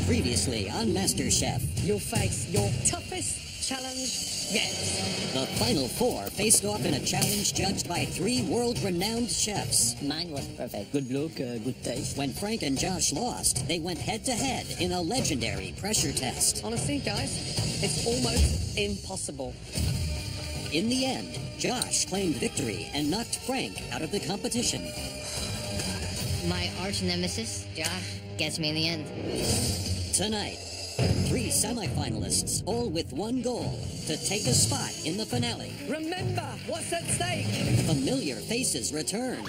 Previously on MasterChef, You'll face your toughest challenge yet. the final four faced off in a challenge judged by three world-renowned chefs. Mine was perfect. Good look, good taste. When Frank and Josh lost, they went head-to-head in a legendary pressure test. Honestly, guys, it's almost impossible. In the end, Josh claimed victory and knocked Frank out of the competition. My arch nemesis, Josh, gets me in the end. Tonight, three semifinalists, all with one goal, to take a spot in the finale. Remember what's at stake. Familiar faces return.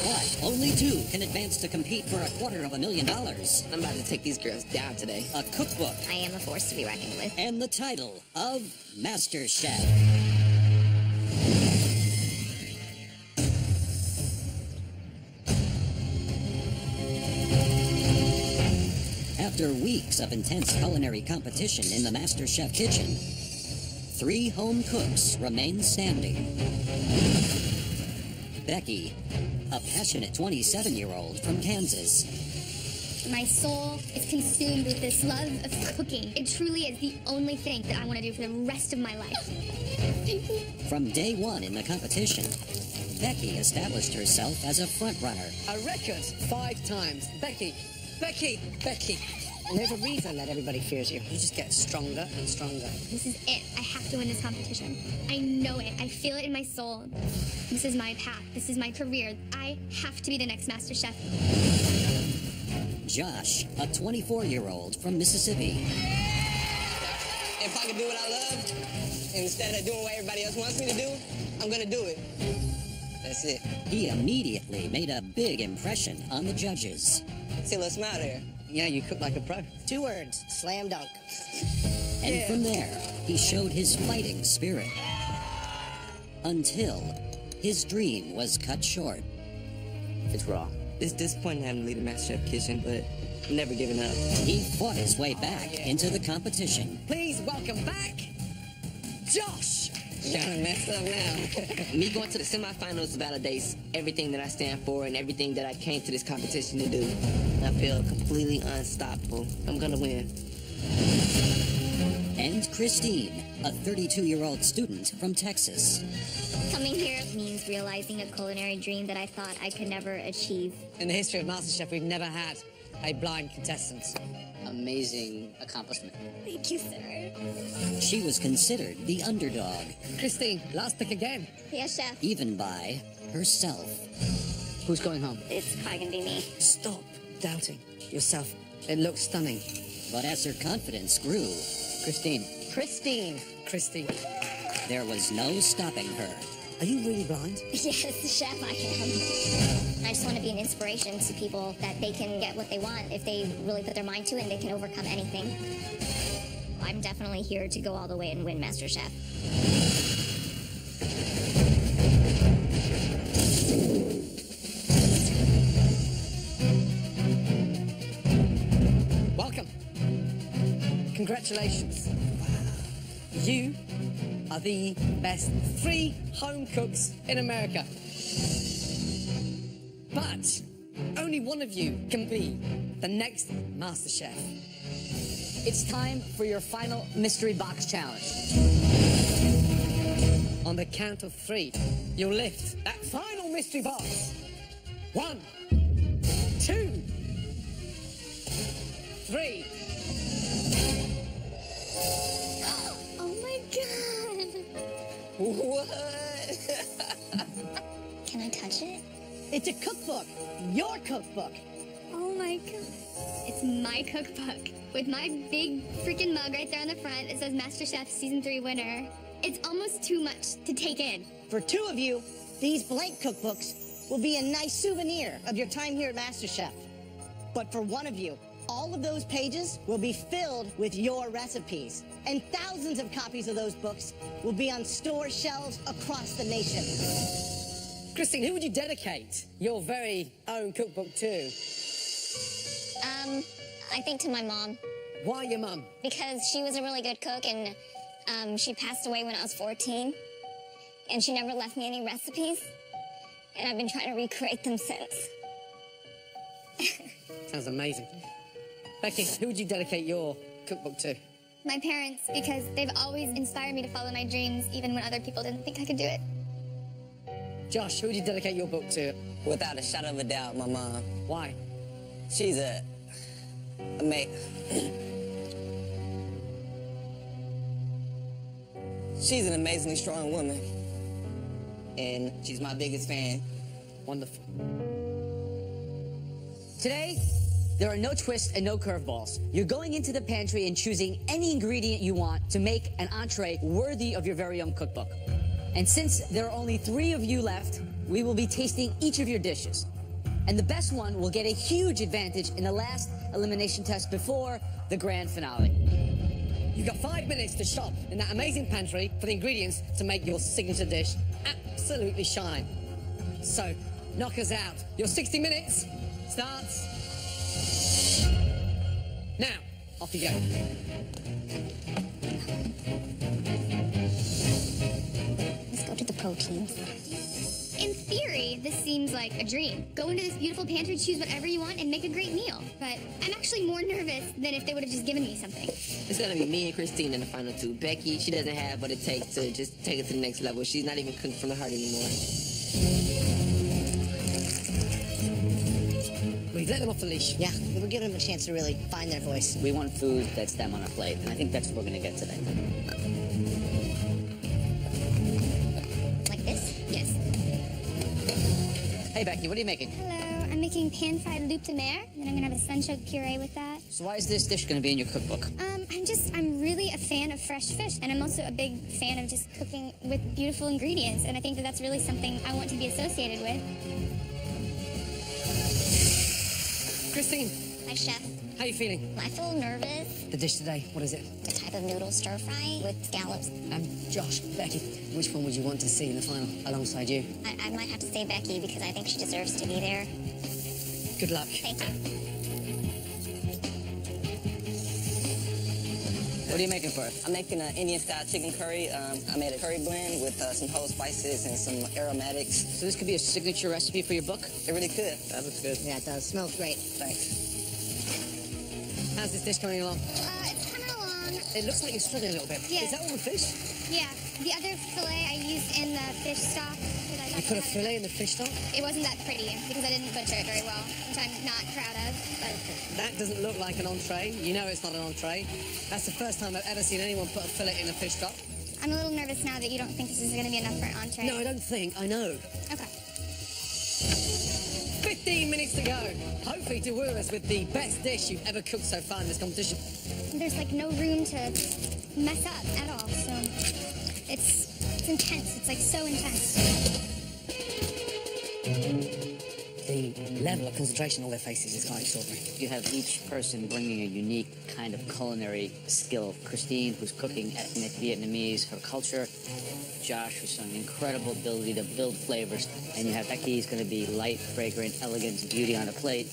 But only two can advance to compete for $250,000. I'm about to take these girls down today. A cookbook I am a force to be reckoned with. and the title of MasterChef. After weeks of intense culinary competition in the MasterChef kitchen, three home cooks remain standing. Becky, a passionate 27-year-old from Kansas. My soul is consumed with this love of cooking. It truly is the only thing that I want to do for the rest of my life. From day one in the competition, Becky established herself as a frontrunner. A record 5 times. Becky, Becky, Becky. And there's a reason that everybody fears you. You just get stronger and stronger. This is it. I have to win this competition. I know it. I feel it in my soul. This is my path. This is my career. I have to be the next Master Chef. Josh, a 24-year-old from Mississippi. If I can do what I love, instead of doing what everybody else wants me to do, I'm gonna do it. That's it. He immediately made a big impression on the judges. See a little smile there. Yeah, you cook like a pro. 2 words, slam dunk. And from there, he showed his fighting spirit. Until his dream was cut short. It's raw. It's disappointing having to leave the MasterChef kitchen, but I'm never giving up. He fought his way back into the competition. Please welcome back, Josh. Y'all messed up now. Me going to the semifinals validates everything that I stand for and everything that I came to this competition to do. I feel completely unstoppable. I'm gonna win. And Christine, a 32-year-old student from Texas. Coming here means realizing a culinary dream that I thought I could never achieve. In the history of MasterChef, we've never had a blind contestant. Amazing accomplishment. Thank you, sir. She was considered the underdog, Christine, last pick again. Yes, chef. even by herself. Who's going home? It's probably gonna be me. Stop doubting yourself. It looks stunning. But as her confidence grew, Christine. Christine. there was no stopping her. Are you really blind? Yes, chef, I am. I just want to be an inspiration to people that they can get what they want if they really put their mind to it and they can overcome anything. I'm definitely here to go all the way and win MasterChef. Welcome. Congratulations. You are the best 3 home cooks in America. But only one of you can be the next MasterChef. It's time for your final mystery box challenge. On the count of 3, you'll lift that final mystery box. 1, 2, 3. Oh my god! What? Can I touch it? It's a cookbook. Your cookbook. Oh my god. It's my cookbook. With my big freaking mug right there on the front, it says MasterChef Season 3 winner. It's almost too much to take in. For 2 of you, these blank cookbooks will be a nice souvenir of your time here at MasterChef. But for one of you, all of those pages will be filled with your recipes. And thousands of copies of those books will be on store shelves across the nation. Christine, who would you dedicate your very own cookbook to? I think to my mom. Why your mum? Because she was a really good cook and she passed away when I was 14. And she never left me any recipes. And I've been trying to recreate them since. Sounds amazing. Becky, who would you dedicate your cookbook to? My parents, because they've always inspired me to follow my dreams, even when other people didn't think I could do it. Josh, who would you dedicate your book to? Without a shadow of a doubt, my mom. Why? She's she's an amazingly strong woman. And she's my biggest fan. Wonderful. Today, there are no twists and no curveballs. You're going into the pantry and choosing any ingredient you want to make an entree worthy of your very own cookbook. And since there are only 3 of you left, we will be tasting each of your dishes. And the best one will get a huge advantage in the last elimination test before the grand finale. You've got 5 minutes to shop in that amazing pantry for the ingredients to make your signature dish absolutely shine. So, knock us out. Your 60 minutes starts now. Off you go. Let's go to the proteins. In theory, this seems like a dream. Go into this beautiful pantry, choose whatever you want, and make a great meal. But I'm actually more nervous than if they would have just given me something. It's gonna be me and Christine in the final 2. Becky, she doesn't have what it takes to just take it to the next level. She's not even cooking from the heart anymore. We've let them off the leash. Yeah, we're giving them a chance to really find their voice. We want food that's them on a plate, and I think that's what we're going to get today. Like this? Yes. Hey, Becky, what are you making? Hello, I'm making pan-fried loup de mer, and I'm gonna have a sunchoke puree with that. So why is this dish going to be in your cookbook? I'm really a fan of fresh fish, and I'm also a big fan of just cooking with beautiful ingredients, and I think that that's really something I want to be associated with. Christine, My chef, how are you feeling? I feel nervous. The dish today, what is it? The type of noodle stir fry with scallops. Josh, Becky, which one would you want to see in the final alongside you? I might have to say Becky because I think she deserves to be there. Good luck. Thank you. What are you making for us? I'm making an Indian-style chicken curry. I made a curry blend with some whole spices and some aromatics. So this could be a signature recipe for your book? It really could. That looks good. Yeah, it does. Smells great. Thanks. How's this dish coming along? It's coming along. It looks like you're struggling a little bit. Yeah. Is that all the fish? Yeah, the other fillet I used in the fish stock. You put a fillet in the fish stock? It wasn't that pretty because I didn't butcher it very well, which I'm not proud of. But That doesn't look like an entree. You know it's not an entree. That's the first time I've ever seen anyone put a fillet in a fish stock. I'm a little nervous now that you don't think this is going to be enough for an entree. No, I don't think. I know. Okay. 15 minutes to go. Hopefully to woo us with the best dish you've ever cooked so far in this competition. There's like no room to mess up at all, so it's intense. It's like so intense. The level of concentration on their faces is quite extraordinary. You have each person bringing a unique kind of culinary skill. Christine, who's cooking ethnic Vietnamese, her culture. Josh, who's showing incredible ability to build flavors. And you have Becky, who's going to be light, fragrant, elegant, beauty on a plate.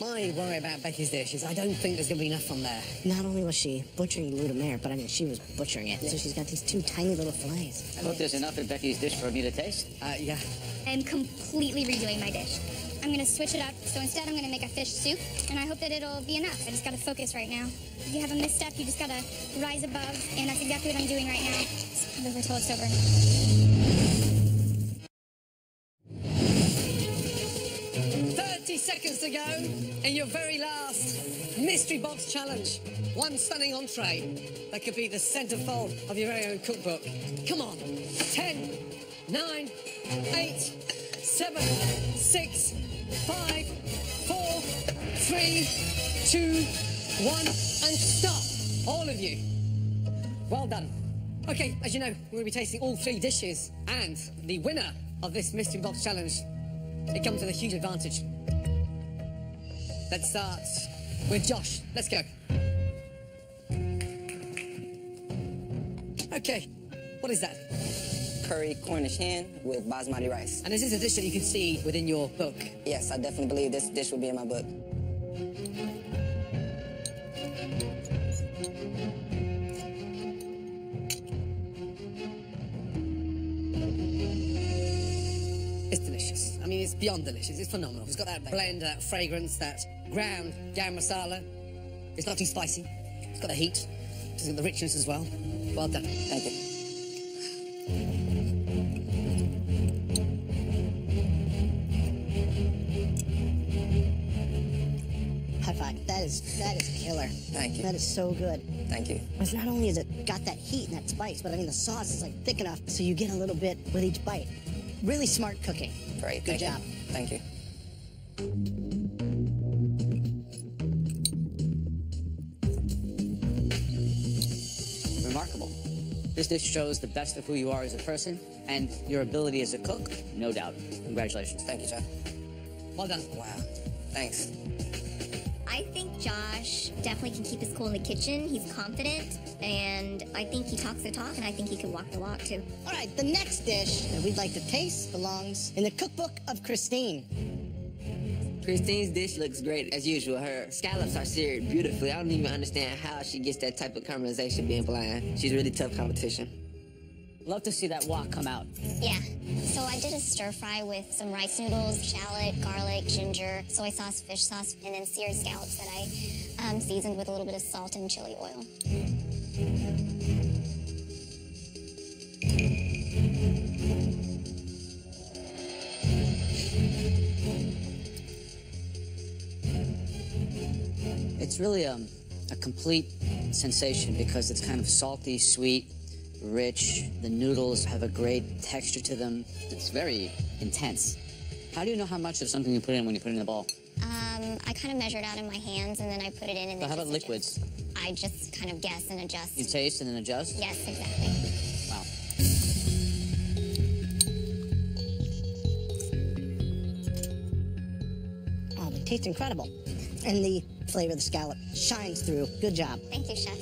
My worry about Becky's dish is I don't think there's going to be enough on there. Not only was she butchering loup de mer, but I mean, she was butchering it. So she's got these 2 tiny little fillets. I hope there's enough in Becky's dish for me to taste. Yeah. I'm completely redoing my dish. I'm going to switch it up. So instead, I'm going to make a fish soup, and I hope that it'll be enough. I just got to focus right now. If you have a misstep, you just got to rise above, and that's exactly what I'm doing right now. Just over till it's over. 30 seconds to go in your very last mystery box challenge. One stunning entree that could be the centerfold of your very own cookbook. Come on. 10, 9, 8, 7, 6, 5, 4, 3, 2, 1, and stop. All of you. Well done. Okay, as you know, we're going to be tasting all 3 dishes, and the winner of this mystery box challenge, it comes with a huge advantage. Let's start with Josh. Let's go. Okay, what is that? Curry Cornish hen with basmati rice. And is this a dish that you can see within your book? Yes, I definitely believe this dish will be in my book. It's delicious. I mean, it's beyond delicious. It's phenomenal. It's got that blend, that fragrance, that ground garam masala. It's not too spicy. It's got the heat. It's got the richness as well. Well done. Thank you. High five. That is killer. Thank you. That is so good. Thank you. Because not only has it got that heat and that spice, but I mean the sauce is like thick enough so you get a little bit with each bite. Really smart cooking. Great. Good Thank job. you. Thank you. Remarkable. This dish shows the best of who you are as a person and your ability as a cook, no doubt. Congratulations. Thank you, John. Well done. Wow. Thanks. I think Josh definitely can keep his cool in the kitchen. He's confident, and I think he talks the talk, and I think he can walk the walk, too. All right, the next dish that we'd like to taste belongs in the cookbook of Christine. Christine's dish looks great as usual. Her scallops are seared beautifully. I don't even understand how she gets that type of caramelization being blind. She's really tough competition. Love to see that wok come out. Yeah. So I did a stir fry with some rice noodles, shallot, garlic, ginger, soy sauce, fish sauce, and then seared scallops that I seasoned with a little bit of salt and chili oil. It's really a complete sensation because it's kind of salty, sweet, rich. The noodles have a great texture to them. It's very intense. How do you know how much of something you put in when you put it in the bowl? I kind of measured out in my hands, and then I put it in. And So then how about just adjust. liquids? I just kind of guess and adjust. You taste and then adjust? Yes, exactly. Wow. Oh, it tastes incredible. And the flavor of the scallop shines through. Good job. Thank you, Chef.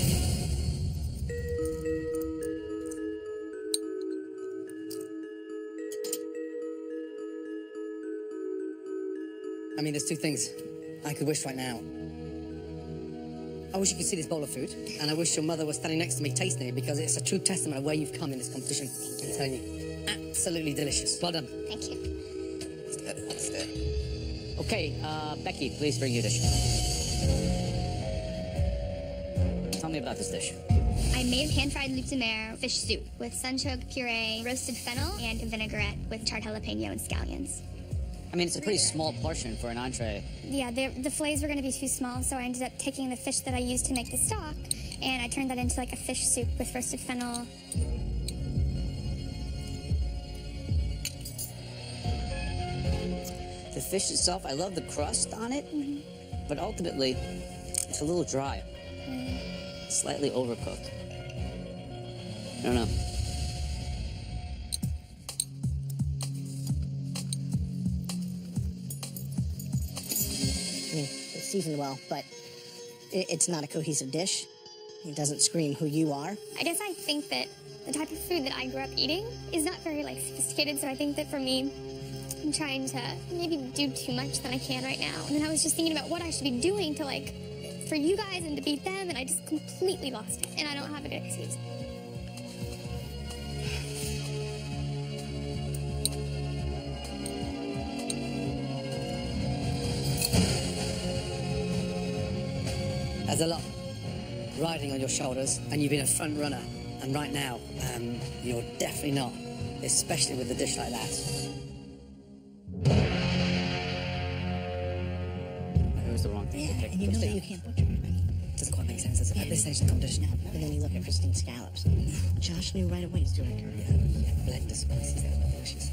I mean, there's two things I could wish right now. I wish you could see this bowl of food, and I wish your mother was standing next to me tasting it, because it's a true testament of where you've come in this competition. I'm telling you, absolutely delicious. Well done. Thank you. That's good. That's good. Okay, Becky, please bring your dish. Tell me about this dish. I made pan-fried loup de mer fish soup with sunchoke puree, roasted fennel, and a vinaigrette with charred jalapeno and scallions. I mean, it's a pretty small portion for an entree. Yeah, the fillets were going to be too small, so I ended up taking the fish that I used to make the stock, and I turned that into like a fish soup with roasted fennel. The fish itself, I love the crust on it, but ultimately, it's a little dry. Slightly overcooked. I don't know. I mean, it's seasoned well, but it's not a cohesive dish. It doesn't scream who you are. I guess I think that the type of food that I grew up eating is not very like sophisticated, so I think that for me, I'm trying to maybe do too much than I can right now. And then I was just thinking about what I should be doing to like, for you guys and to beat them, and I just completely lost it. And I don't have a good excuse. There's a lot riding on your shoulders, and you've been a front runner. And right now, you're definitely not, especially with a dish like that. It was the wrong thing to pick. And you know that you can't butcher it. Doesn't quite make sense, does it? At this stage of the competition. But then you look at Christine's scallops. Josh knew right away he's doing it. Yeah, blend the spices, they're delicious.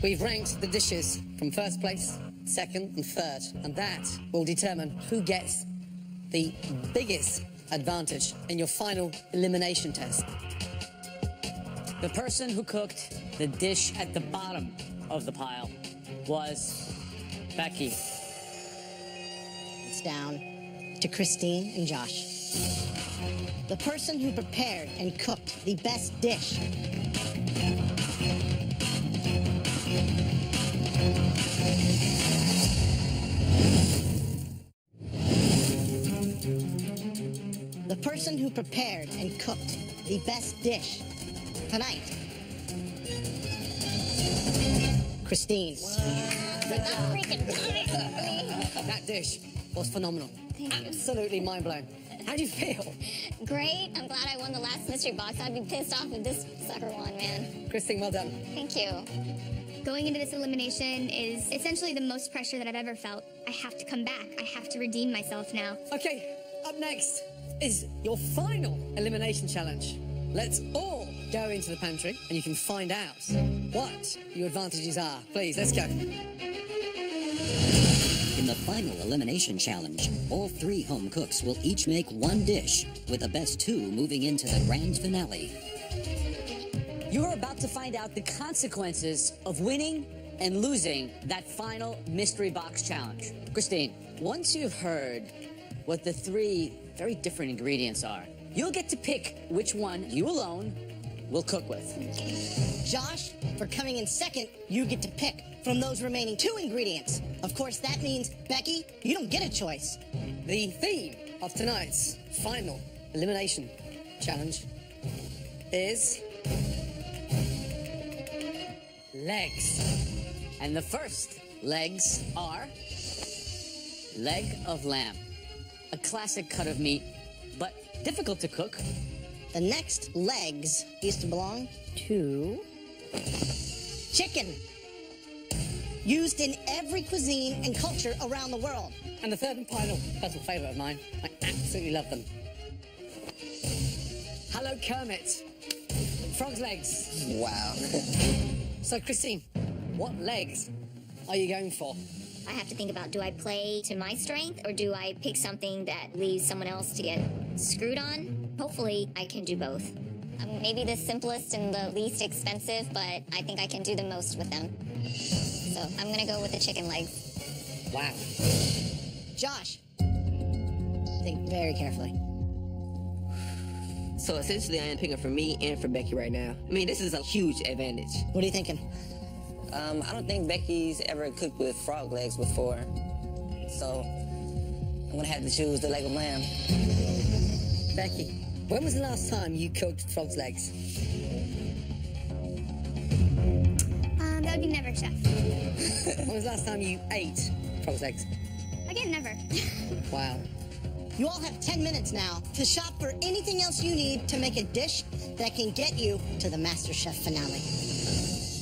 We've ranked the dishes from first place, second, and third, and that will determine who gets the biggest advantage in your final elimination test. The person who cooked the dish at the bottom of the pile was Becky. It's down to Christine and Josh. The person who prepared and cooked the best dish. The person who prepared and cooked the best dish tonight. Christine. That dish was phenomenal. Thank you. Absolutely mind-blowing. How do you feel? Great. I'm glad I won the last mystery box. I'd be pissed off if this sucker won, man. Christine, well done. Thank you. Going into this elimination is essentially the most pressure that I've ever felt. I have to come back. I have to redeem myself now. Okay, up next is your final elimination challenge. Let's all go into the pantry and you can find out what your advantages are. Please, let's go. In the final elimination challenge, all 3 home cooks will each make 1 dish, with the best 2 moving into the grand finale. You are about to find out the consequences of winning and losing that final mystery box challenge. Christine, once you've heard what the 3 very different ingredients are, you'll get to pick which one you alone will cook with. Josh, for coming in second, you get to pick from those remaining 2 ingredients. Of course, that means, Becky, you don't get a choice. The theme of tonight's final elimination challenge is legs. And the first legs are leg of lamb. A classic cut of meat, but difficult to cook. The next legs used to belong to chicken. Used in every cuisine and culture around the world. And the third and final personal favourite of mine. I absolutely love them. Hello, Kermit. Frog's legs. Wow. So, Christine, what legs are you going for? I have to think about, do I play to my strength or do I pick something that leaves someone else to get screwed on? Hopefully, I can do both. Maybe the simplest and the least expensive, but I think I can do the most with them. So I'm gonna go with the chicken legs. Wow. Josh, think very carefully. So essentially, I am picking for me and for Becky right now. I mean, this is a huge advantage. What are you thinking? I don't think Becky's ever cooked with frog legs before. So I'm gonna have to choose the leg of lamb. Becky, when was the last time you cooked frog's legs? That would be never, chef. When was the last time you ate frog's legs? Again, never. Wow. You all have 10 minutes now to shop for anything else you need to make a dish that can get you to the MasterChef finale.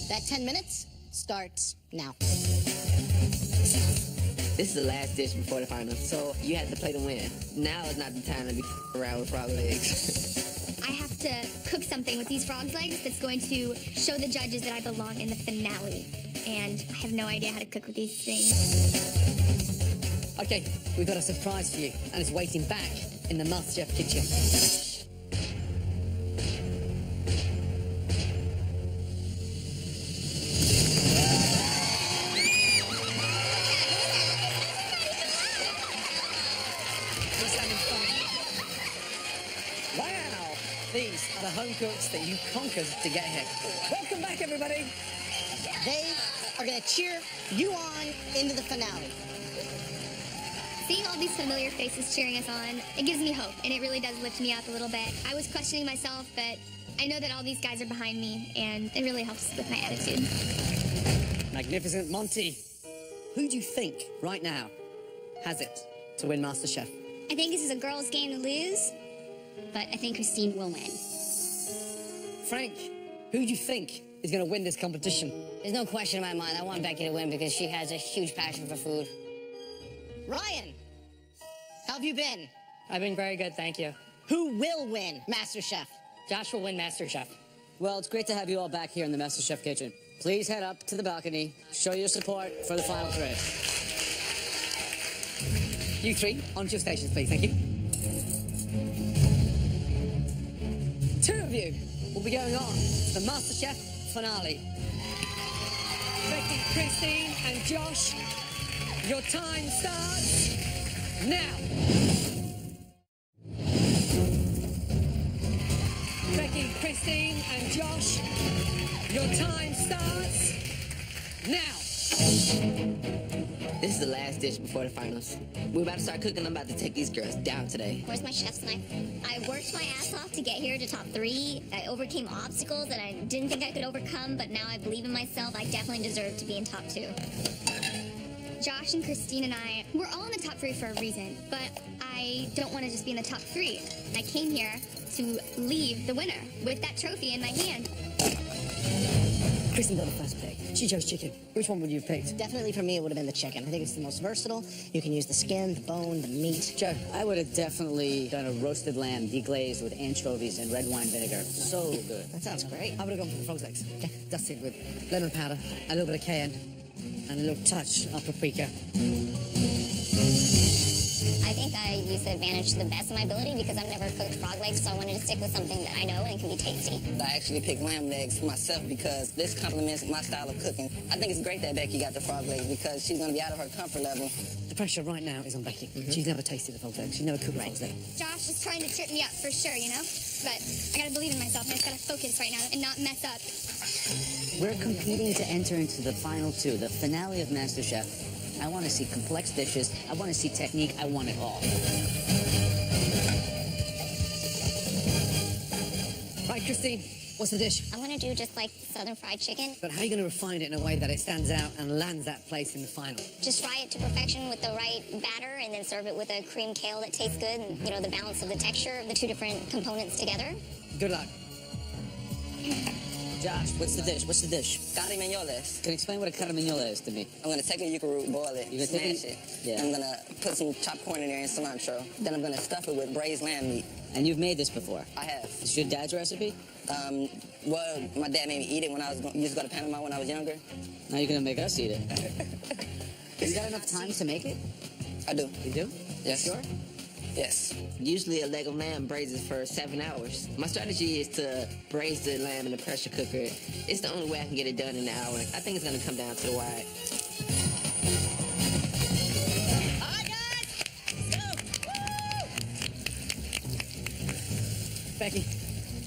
That 10 minutes starts now. This is the last dish before the finals, so you have to play to win. Now is not the time to be around with frog legs. I have to cook something with these frog's legs that's going to show the judges that I belong in the finale. And I have no idea how to cook with these things. Okay, we've got a surprise for you, and it's waiting back in the MasterChef kitchen. Wow! These are the home cooks that you conquered to get here. Welcome back, everybody! They are going to cheer you on into the finale. Seeing all these familiar faces cheering us on, it gives me hope, and it really does lift me up a little bit. I was questioning myself, but I know that all these guys are behind me, and it really helps with my attitude. Magnificent Monty. Who do you think, right now, has it to win MasterChef? I think this is a girl's game to lose, but I think Christine will win. Frank, who do you think is going to win this competition? There's no question in my mind. I want Becky to win because she has a huge passion for food. Ryan, how have you been? I've been very good, thank you. Who will win MasterChef? Josh will win MasterChef. Well, it's great to have you all back here in the MasterChef kitchen. Please head up to the balcony, show your support for the final 3. You 3, onto your stations, please. Thank you. 2 of you will be going on to the MasterChef finale. Becky, Christine, and Josh, your time starts now. Becky, Christine, and Josh, your time starts now. This is the last dish before the finals. We're about to start cooking. I'm about to take these girls down today. Where's my chef's knife? I worked my ass off to get here to top 3. I overcame obstacles that I didn't think I could overcome, but now I believe in myself. I definitely deserve to be in top 2. Josh and Christine and I, we're all in the top 3 for a reason, but I don't want to just be in the top 3. I came here to leave the winner with that trophy in my hand. Kristen got the first pick. She chose chicken. Which one would you have picked? Definitely for me, it would have been the chicken. I think it's the most versatile. You can use the skin, the bone, the meat. Joe, I would have definitely done a roasted lamb deglazed with anchovies and red wine vinegar. So good. That sounds great. I would have gone for the frog's legs. Dusted with lemon powder, a little bit of cayenne, and a little touch of paprika. I think I used the advantage to the best of my ability because I've never cooked frog legs, so I wanted to stick with something that I know and can be tasty. I actually picked lamb legs for myself because this complements my style of cooking. I think it's great that Becky got the frog legs because she's going to be out of her comfort level. The pressure right now is on Becky. She's never tasted the frog's legs. She's never cooked frog's legs. Josh was trying to trip me up for sure, you know? But I gotta believe in myself and I just gotta focus right now and not mess up. We're competing to enter into the final 2, the finale of MasterChef. I want to see complex dishes. I want to see technique. I want it all. Right, Christine, what's the dish? I'm gonna do just like southern fried chicken. But how are you going to refine it in a way that it stands out and lands that place in the final? Just fry it to perfection with the right batter and then serve it with a cream kale that tastes good and, you know, the balance of the texture of the 2 different components together. Good luck. Josh, what's the dish? What's the dish? Carne Mignoles. Can you explain what a caramiñola is to me? I'm going to take a yuca root, boil it, You're gonna take smash it. Yeah. I'm going to put some chopped corn in there and cilantro. Then I'm going to stuff it with braised lamb meat. And you've made this before? I have. Is your dad's recipe? Well, my dad made me eat it when I used to go to Panama when I was younger. Now you're going to make us eat it. You got enough time to make it? I do. You do? Yes. Sure? Yes. Usually a leg of lamb braises for 7 hours. My strategy is to braise the lamb in the pressure cooker. It's the only way I can get it done in an hour. I think it's going to come down to the wire. All right, guys. Let's go. Woo! Becky,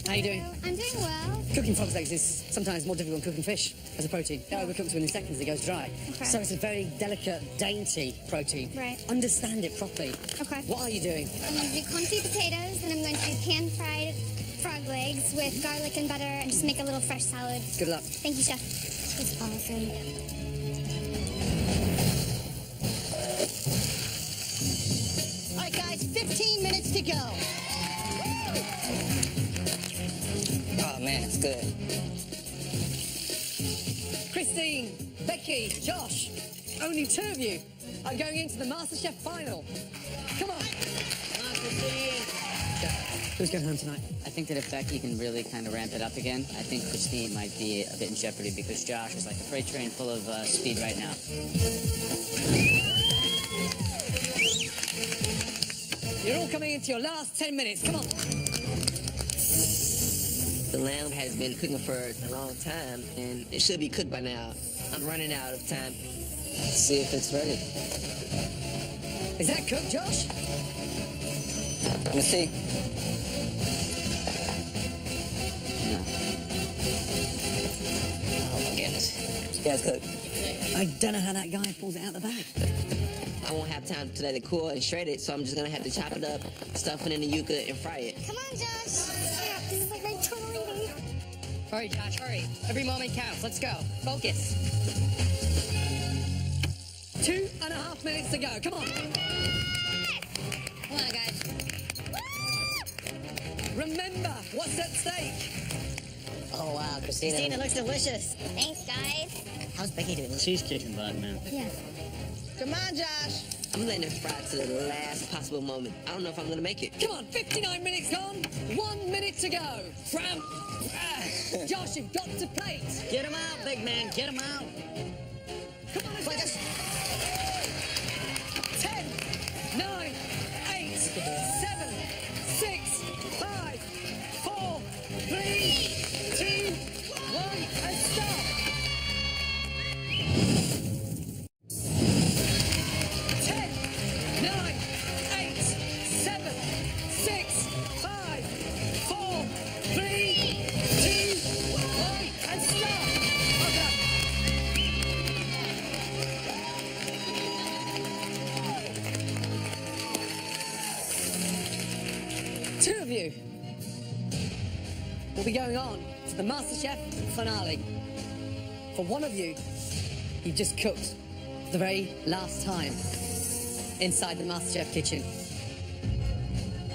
how you doing? I'm doing well. Cooking frog's legs is sometimes more difficult than cooking fish as a protein. It overcooks within seconds, it goes dry. Okay. So it's a very delicate, dainty protein. Right. Understand it properly. Okay. What are you doing? I'm going to do confit potatoes, and I'm going to do pan-fried frog legs with garlic and butter, and just make a little fresh salad. Good luck. Thank you, Chef. It's awesome. All right, guys, 15 minutes to go. Oh, man, it's good. Christine, Becky, Josh, only 2 of you are going into the MasterChef final. Come on. Who's going home tonight? I think that if Becky can really kind of ramp it up again, I think Christine might be a bit in jeopardy because Josh is like a freight train full of speed right now. You're all coming into your last 10 minutes. Come on. The lamb has been cooking for a long time, and it should be cooked by now. I'm running out of time. Let's see if it's ready. Is that cooked, Josh? Let me see. No. Oh, my goodness. Yeah, it's cooked. I don't know how that guy pulls it out the bag. I won't have time to let it cool and shred it, so I'm just going to have to chop it up, stuff it in the yuca, and fry it. Come on, Josh. Yeah, this is like my total eating. Hurry, Josh, hurry. Every moment counts. Let's go. Focus. 2.5 minutes to go. Come on. Come on, guys. Remember what's at stake. Oh, wow, Christina. Christina, looks delicious. Thanks, guys. How's Becky doing? She's kicking butt, man. Yeah. Come on, Josh. I'm letting it fry to the last possible moment. I don't know if I'm going to make it. Come on, 59 minutes gone. 1 minute to go. From Josh, you've got to plate. Get him out, big man. Get him out. Come on, let's go. 10, 9, 8, 7, 6, 5, 4, 3, 2, 1, and stop. 10, 9, 8, 7, 6, 5, 4, 3, 2, 1, and stop. Okay. Two of you will be going on to the MasterChef finale. For one of you, you've just cooked for the very last time inside the MasterChef kitchen.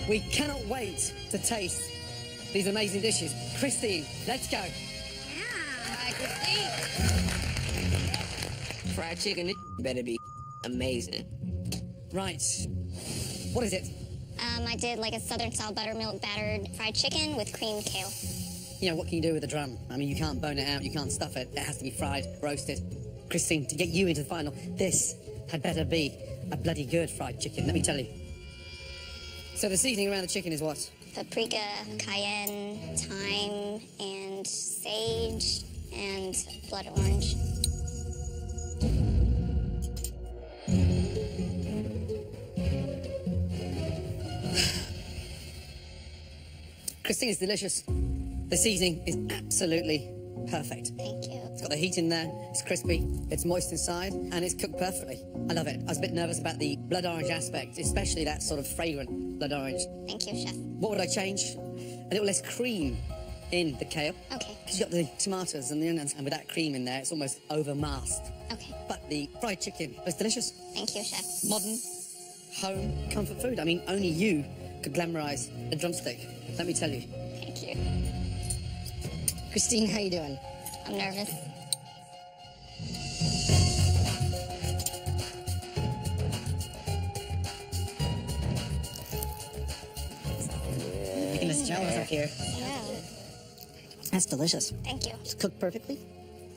We cannot wait to taste these amazing dishes. Christine, let's go. Fried chicken, it better be amazing. Right. What is it? I did like a southern-style buttermilk battered fried chicken with creamed kale. You know, what can you do with a drum? I mean, you can't bone it out, you can't stuff it. It has to be fried, roasted. Christine, to get you into the final, this had better be a bloody good fried chicken, let me tell you. So the seasoning around the chicken is what? Paprika, cayenne, thyme, and sage, and blood orange. Christine, it's delicious. The seasoning is absolutely perfect. Thank you. It's got the heat in there, it's crispy, it's moist inside, and it's cooked perfectly. I love it. I was a bit nervous about the blood orange aspect, especially that sort of fragrant blood orange. Thank you, chef. What would I change? A little less cream in the kale. Okay. Because you've got the tomatoes and the onions, and with that cream in there, it's almost over-masked. Okay. But the fried chicken was delicious. Thank you, chef. Modern, home, comfort food. I mean, only you could glamorize a drumstick. Let me tell you. Thank you. Christine, how you doing? I'm nervous. Making us jealous up here. Yeah. That's delicious. Thank you. It's cooked perfectly.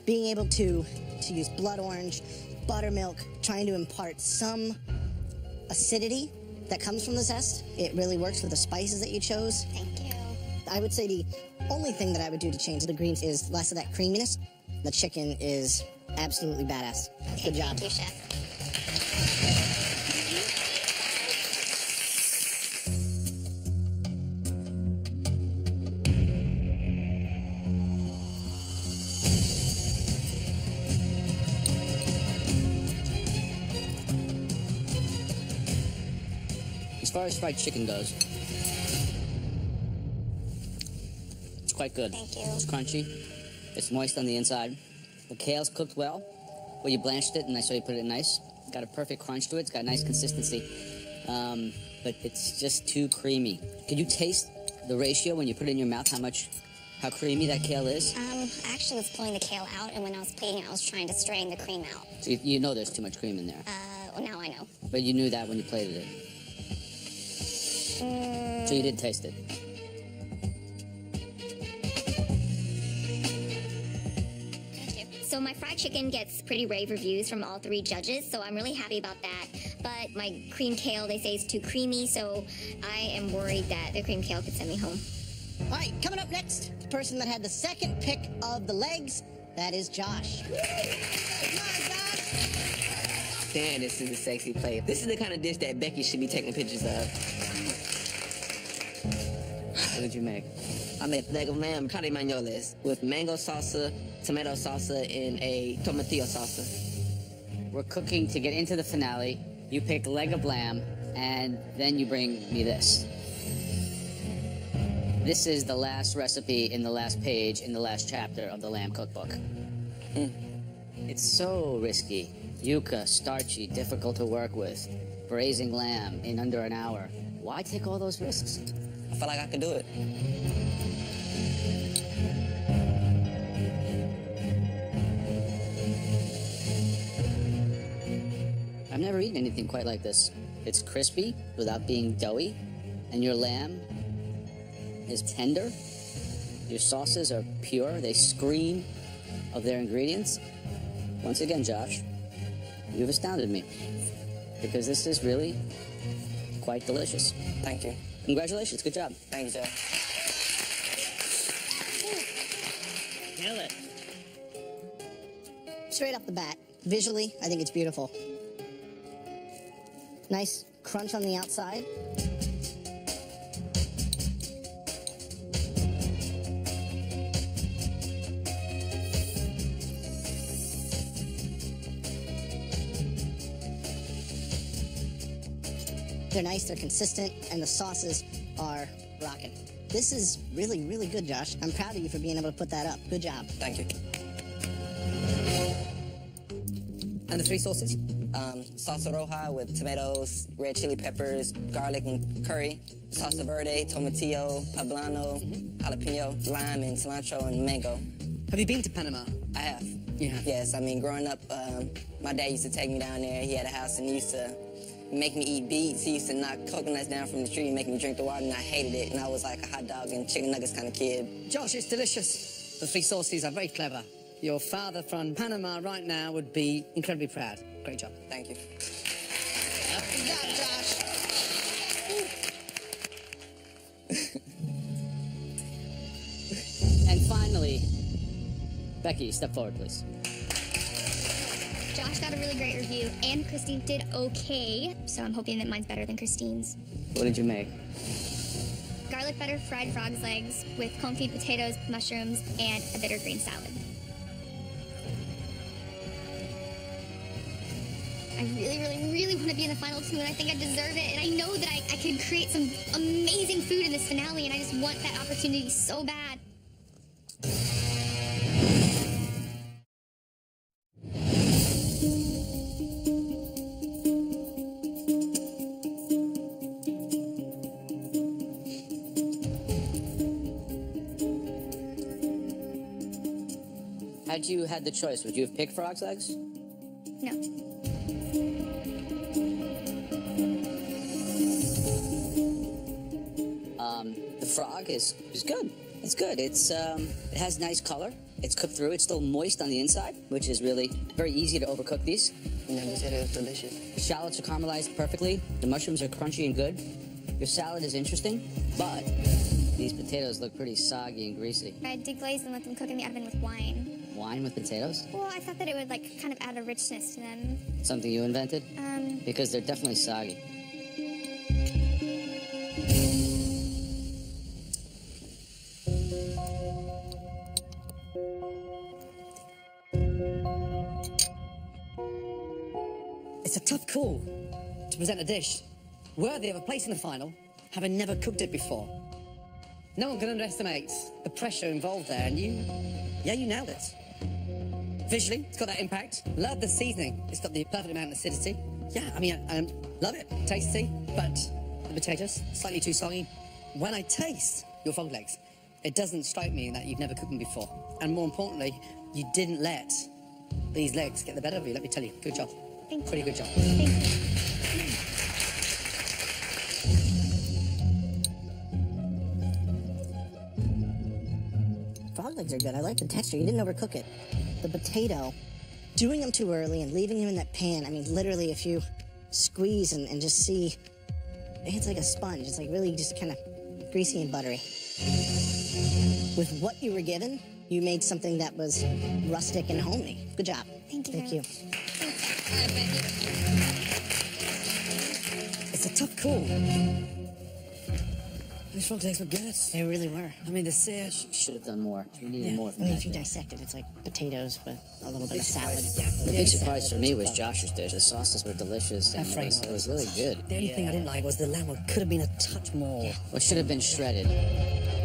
Being able to use blood orange, buttermilk, trying to impart some acidity that comes from the zest. It really works with the spices that you chose. Thank you. I would say the only thing that I would do to change the greens is less of that creaminess. The chicken is absolutely badass. Good job. Thank you, chef. As far as fried chicken goes, it's quite good. Thank you. It's crunchy. It's moist on the inside. The kale's cooked well. Well, you blanched it, and I saw you put it in nice. Got a perfect crunch to it. It's got nice consistency. But it's just too creamy. Could you taste the ratio when you put it in your mouth, how creamy that kale is? I actually was pulling the kale out, and when I was plating it, I was trying to strain the cream out. So you know there's too much cream in there. Well, now I know. But you knew that when you plated it. So you did taste it. So my fried chicken gets pretty rave reviews from all three judges, so I'm really happy about that. But my cream kale, they say, is too creamy, so I am worried that the cream kale could send me home. All right, coming up next, the person that had the second pick of the legs, that is Josh. Come on, Josh. Damn, this is a sexy plate. This is the kind of dish that Becky should be taking pictures of. What did you make? I made leg of lamb carne magnoles with mango salsa, tomato salsa, and a tomatillo salsa. We're cooking to get into the finale. You pick leg of lamb, and then you bring me this. This is the last recipe in the last page in the last chapter of the lamb cookbook. It's so risky. Yuca, starchy, difficult to work with. Braising lamb in under an hour. Why take all those risks? I felt like I could do it. I've never eaten anything quite like this. It's crispy without being doughy, and your lamb is tender. Your sauces are pure. They scream of their ingredients. Once again, Josh, you've astounded me, because this is really quite delicious. Thank you. Congratulations, good job. Thank you, Jeff. Kill it. Straight off the bat, visually, I think it's beautiful. Nice crunch on the outside. They're nice, they're consistent, and the sauces are rocking. This is really, really good, Josh. I'm proud of you for being able to put that up. Good job. Thank you. And the three sauces? Salsa roja with tomatoes, red chili peppers, garlic and curry. Salsa verde, tomatillo, poblano, jalapeno, lime, and cilantro, and mango. Have you been to Panama? I have. You have? Yes, I mean, growing up, my dad used to take me down there. He had a house and he used to make me eat beets. He used to knock coconuts down from the tree and make me drink the water, and I hated it. And I was like a hot dog and chicken nuggets kind of kid. Josh, it's delicious. The three sauces are very clever. Your father from Panama right now would be incredibly proud. Great job. Thank you. Good job, Josh. And finally, Becky, step forward, please. Josh got a really great review, and Christine did okay, so I'm hoping that mine's better than Christine's. What did you make? Garlic butter fried frog's legs with confit potatoes, mushrooms, and a bitter green salad. I really, really, really want to be in the final two, and I think I deserve it, and I know that I could create some amazing food in this finale, and I just want that opportunity so bad. Had you had the choice, would you have picked frog's legs? No. The frog is good. It's good. It has nice color. It's cooked through. It's still moist on the inside, which is really very easy to overcook these. And then it was delicious. The shallots are caramelized perfectly. The mushrooms are crunchy and good. Your salad is interesting, but these potatoes look pretty soggy and greasy. I deglaze and let them cook in the oven with wine. Wine with potatoes? Well, I thought that it would, like, kind of add a richness to them. Something you invented? Because they're definitely soggy. It's a tough call to present a dish worthy of a place in the final, having never cooked it before. No one can underestimate the pressure involved there, and you nailed it. Visually, it's got that impact. Love the seasoning. It's got the perfect amount of acidity. Yeah, I mean, I love it. Tasty, but the potatoes, slightly too soggy. When I taste your frog legs, it doesn't strike me that you've never cooked them before. And more importantly, you didn't let these legs get the better of you, let me tell you. Good job. Thank you. Pretty good job. Thank you. Frog legs are good. I like the texture. You didn't overcook it. The potato, doing them too early and leaving them in that pan. I mean, literally, if you squeeze and just see, it's like a sponge. It's like really just kind of greasy and buttery. With what you were given, you made something that was rustic and homey. Good job. Thank you. Thank very you. much. It's a tough call. These frog legs were good. They really were. I mean, the sear. Should have done more. We needed more I from mean, that. if you dissect it, it's like potatoes with a little bit of salad. The big surprise for me was Josh's dish. The sauces were delicious and it was really good. The only thing I didn't like was the lamb could have been a touch more. Well, it should have been shredded.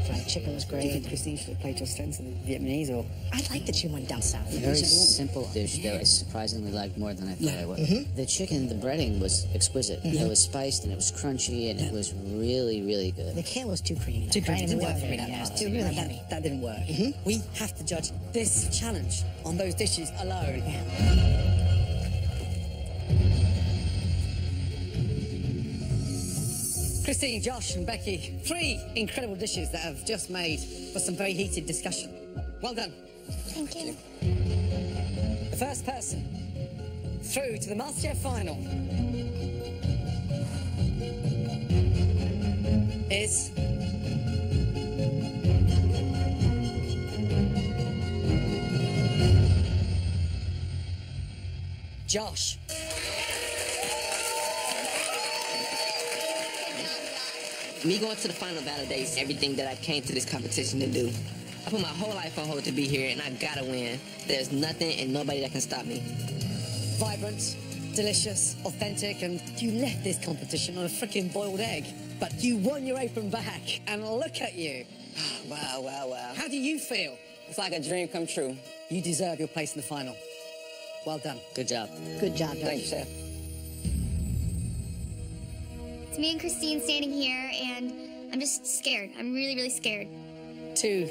Fried chicken was Do you think great. Christine should have played your strengths in the Vietnamese, or? I like that you went down south. Very simple dish that I surprisingly liked more than I thought I would. The chicken, the breading was exquisite. It was spiced and it was crunchy and it was really, really good. The kale was too creamy. Too creamy. Right? Didn't It work was for me. really- yeah, That it was really heavy. that didn't work. We have to judge this challenge on those dishes alone. Christine, Josh, and Becky, 3 incredible dishes that have just made for some very heated discussion. Well done. Thank you. The first person through to the MasterChef final is Josh. Me going to the final validates everything that I came to this competition to do. I put my whole life on hold to be here, and I gotta win. There's nothing and nobody that can stop me. Vibrant, delicious, authentic, and you left this competition on a freaking boiled egg. But you won your apron back, and look at you. Wow, wow, wow. How do you feel? It's like a dream come true. You deserve your place in the final. Well done. Good job. Good job, Thank you, chef. It's me and Christine standing here, and I'm just scared. I'm really, really scared. Two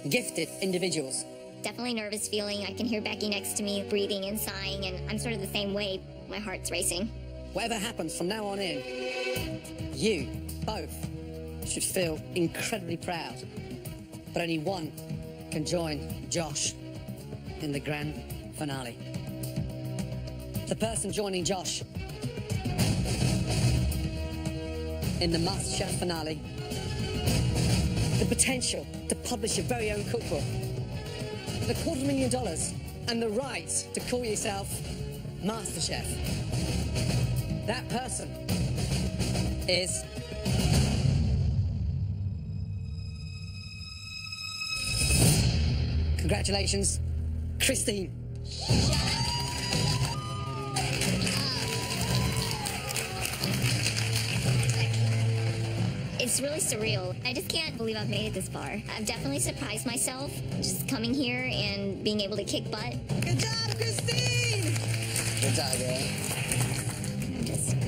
gifted individuals. Definitely nervous feeling. I can hear Becky next to me breathing and sighing, and I'm sort of the same way. My heart's racing. Whatever happens from now on in, you both should feel incredibly proud. But only one can join Josh in the grand finale. The person joining Josh in the MasterChef finale, the potential to publish your very own cookbook, the $250,000 and the right to call yourself MasterChef. That person is congratulations, Christine. It's really surreal. I just can't believe I've made it this far. I've definitely surprised myself just coming here and being able to kick butt. Good job, Christine! Good job, girl. I'm just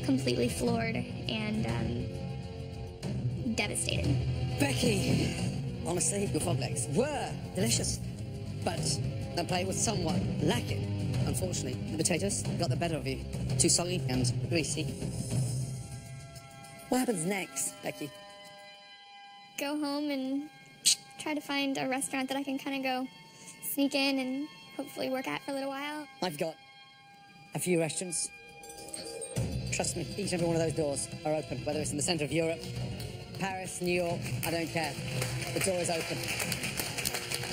completely floored and devastated. Becky, honestly, your frog legs were delicious, but the plate was somewhat lacking. Unfortunately, the potatoes got the better of you. Too soggy and greasy. What happens next, Becky? Go home and try to find a restaurant that I can kind of go sneak in and hopefully work at for a little while. I've got a few restaurants. Trust me, each and every one of those doors are open, whether it's in the centre of Europe, Paris, New York, I don't care. The door is open.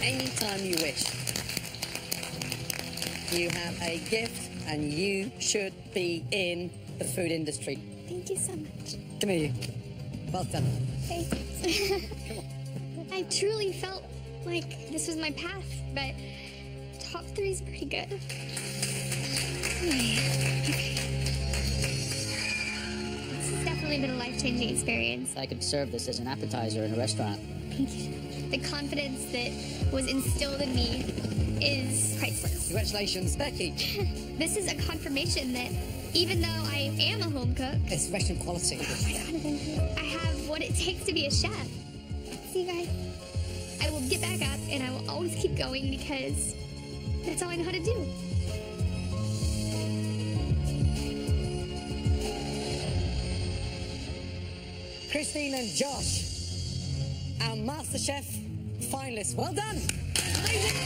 Anytime you wish. You have a gift and you should be in the food industry. Thank you so much. Come here, you. Well done. Thanks. Come on. I truly felt like this was my path, but top 3 is pretty good. Okay. This has definitely been a life-changing experience. I could serve this as an appetizer in a restaurant. Thank you. The confidence that was instilled in me is priceless. Congratulations, Becky. This is a confirmation that even though I am a home cook, It's restaurant quality. I have what it takes to be a chef. See you guys. I will get back up and I will always keep going because that's all I know how to do. Christine and Josh, our MasterChef finalists. Well done. Amazing.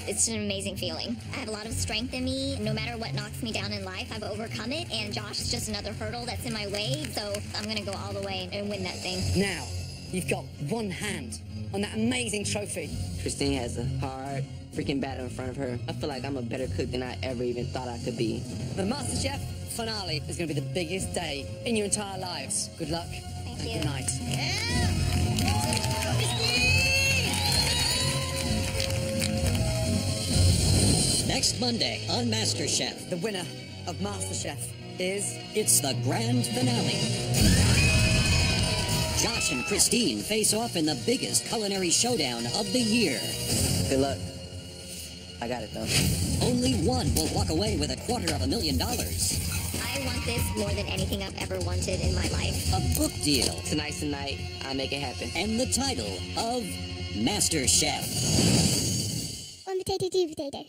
It's an amazing feeling. I have a lot of strength in me. No matter what knocks me down in life, I've overcome it, and Josh is just another hurdle that's in my way, so I'm gonna go all the way and win that thing. Now, you've got one hand on that amazing trophy. Christine has a hard freaking battle in front of her. I feel like I'm a better cook than I ever even thought I could be. The MasterChef finale is going to be the biggest day in your entire lives. Good luck. Thank and you. Good night. Next Monday on MasterChef, The winner of MasterChef is... it's the grand finale. Josh and Christine face off in the biggest culinary showdown of the year. Good luck. I got it, though. Only one will walk away with $250,000. I want this more than anything I've ever wanted in my life. A book deal. Tonight's the night. I'll make it happen. And the title of MasterChef. One potato, two potato.